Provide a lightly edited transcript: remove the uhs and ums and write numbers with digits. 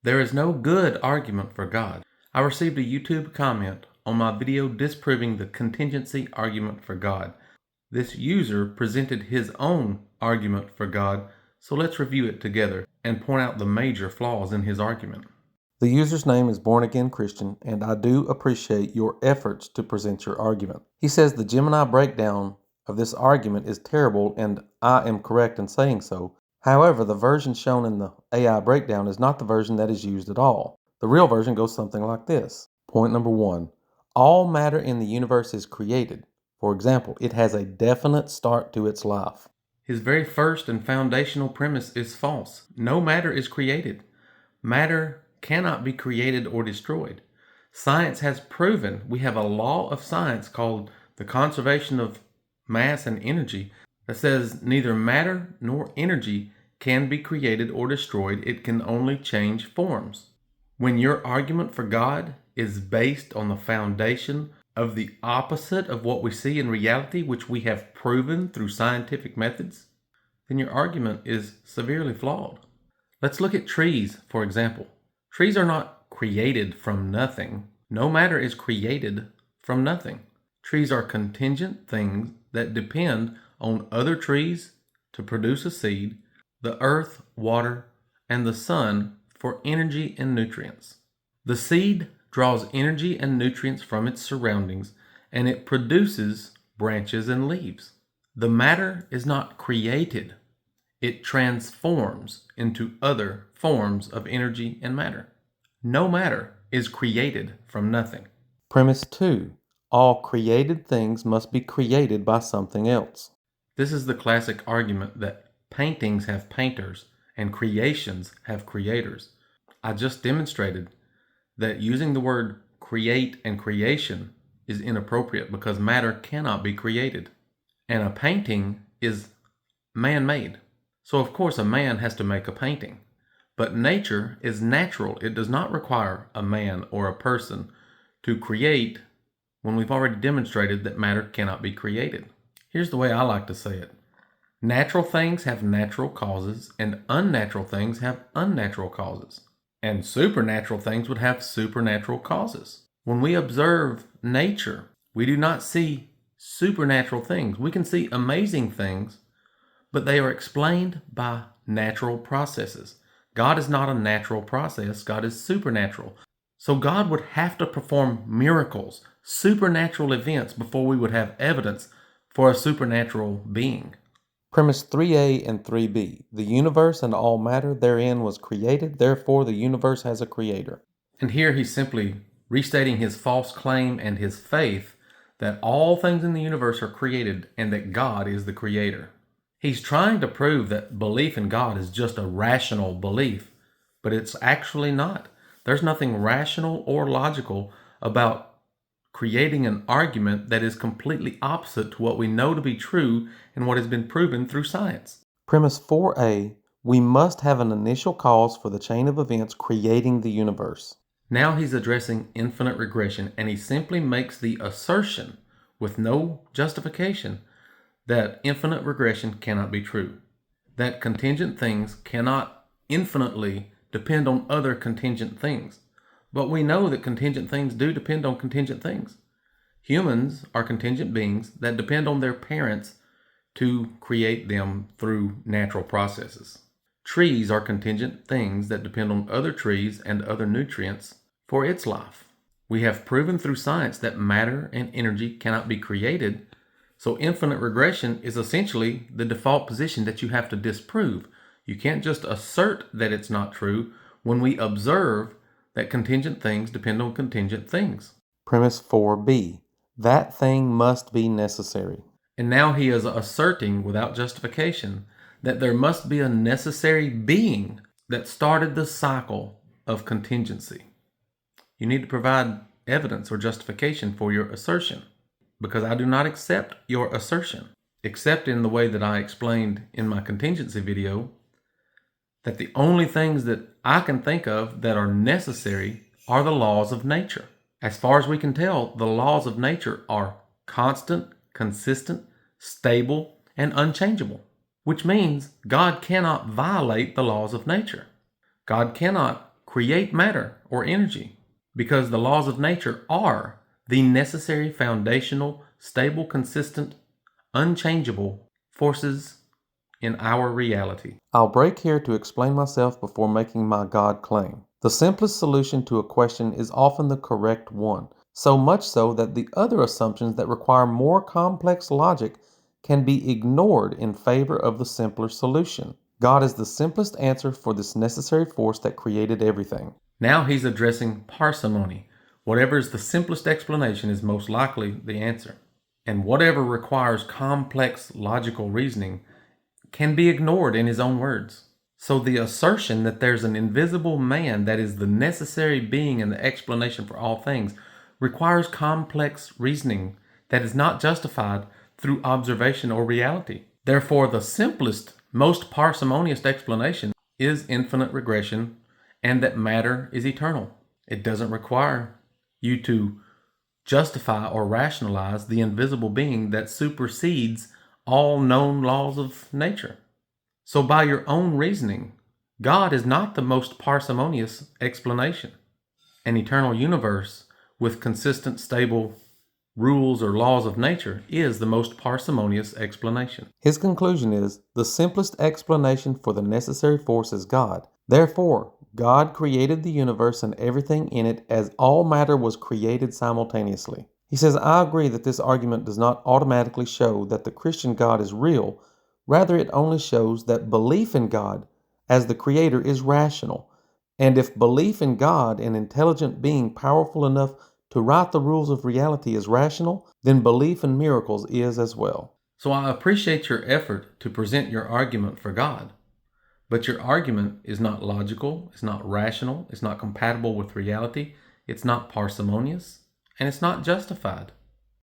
There is no good argument for God. I received a YouTube comment on my video disproving the contingency argument for God. This user presented his own argument for God, so let's review it together and point out the major flaws in his argument. The user's name is Born Again Christian, and I do appreciate your efforts to present your argument. He says the Gemini breakdown of this argument is terrible, and I am correct in saying so. However, the version shown in the AI breakdown is not the version that is used at all. The real version goes something like this. Point number 1. All matter in the universe is created. For example, it has a definite start to its life. His very first and foundational premise is false. No matter is created. Matter cannot be created or destroyed. Science has proven, we have a law of science called the conservation of mass and energy that says neither matter nor energy can be created or destroyed. It can only change forms. When your argument for God is based on the foundation of the opposite of what we see in reality, which we have proven through scientific methods, then your argument is severely flawed. Let's look at trees, for example. Trees are not created from nothing. No matter is created from nothing. Trees are contingent things that depend on other trees to produce a seed, the earth, water, and the sun for energy and nutrients. The seed draws energy and nutrients from its surroundings, and it produces branches and leaves. The matter is not created. It transforms into other forms of energy and matter. No matter is created from nothing. Premise 2. All created things must be created by something else. This is the classic argument that paintings have painters and creations have creators. I just demonstrated that using the word create and creation is inappropriate because matter cannot be created. And a painting is man-made. So of course a man has to make a painting. But nature is natural. It does not require a man or a person to create when we've already demonstrated that matter cannot be created. Here's the way I like to say it. Natural things have natural causes, and unnatural things have unnatural causes. And supernatural things would have supernatural causes. When we observe nature, we do not see supernatural things. We can see amazing things, but they are explained by natural processes. God is not a natural process. God is supernatural. So God would have to perform miracles, supernatural events, before we would have evidence for a supernatural being. Premise 3A and 3B. The universe and all matter therein was created, therefore the universe has a creator. And here he's simply restating his false claim and his faith that all things in the universe are created and that God is the creator. He's trying to prove that belief in God is just a rational belief, but it's actually not. There's nothing rational or logical about creating an argument that is completely opposite to what we know to be true and what has been proven through science. Premise 4A. We must have an initial cause for the chain of events creating the universe. Now he's addressing infinite regression, and he simply makes the assertion with no justification that infinite regression cannot be true, that contingent things cannot infinitely depend on other contingent things. But we know that contingent things do depend on contingent things. Humans are contingent beings that depend on their parents to create them through natural processes. Trees are contingent things that depend on other trees and other nutrients for its life. We have proven through science that matter and energy cannot be created. So infinite regression is essentially the default position that you have to disprove. You can't just assert that it's not true when we observe that contingent things depend on contingent things. Premise 4B. That thing must be necessary. And now he is asserting without justification that there must be a necessary being that started the cycle of contingency. You need to provide evidence or justification for your assertion, because I do not accept your assertion, except in the way that I explained in my contingency video, that the only things that I can think of that are necessary are the laws of nature. As far as we can tell, the laws of nature are constant, consistent, stable, and unchangeable, which means God cannot violate the laws of nature. God cannot create matter or energy, because the laws of nature are the necessary, foundational, stable, consistent, unchangeable forces in our reality. I'll break here to explain myself before making my God claim. The simplest solution to a question is often the correct one, so much so that the other assumptions that require more complex logic can be ignored in favor of the simpler solution. God is the simplest answer for this necessary force that created everything. Now he's addressing parsimony. Whatever is the simplest explanation is most likely the answer. And whatever requires complex logical reasoning can be ignored in his own words. So the assertion that there's an invisible man that is the necessary being and the explanation for all things requires complex reasoning that is not justified through observation or reality. Therefore, the simplest, most parsimonious explanation is infinite regression and that matter is eternal. It doesn't require you to justify or rationalize the invisible being that supersedes all known laws of nature. So by your own reasoning, God is not the most parsimonious explanation. An eternal universe with consistent, stable rules or laws of nature is the most parsimonious explanation. His conclusion is, the simplest explanation for the necessary force is God. Therefore, God created the universe and everything in it as all matter was created simultaneously. He says, I agree that this argument does not automatically show that the Christian God is real. Rather, it only shows that belief in God as the Creator is rational. And if belief in God, an intelligent being powerful enough to write the rules of reality, is rational, then belief in miracles is as well. So I appreciate your effort to present your argument for God. But your argument is not logical, it's not rational, it's not compatible with reality, it's not parsimonious, and it's not justified.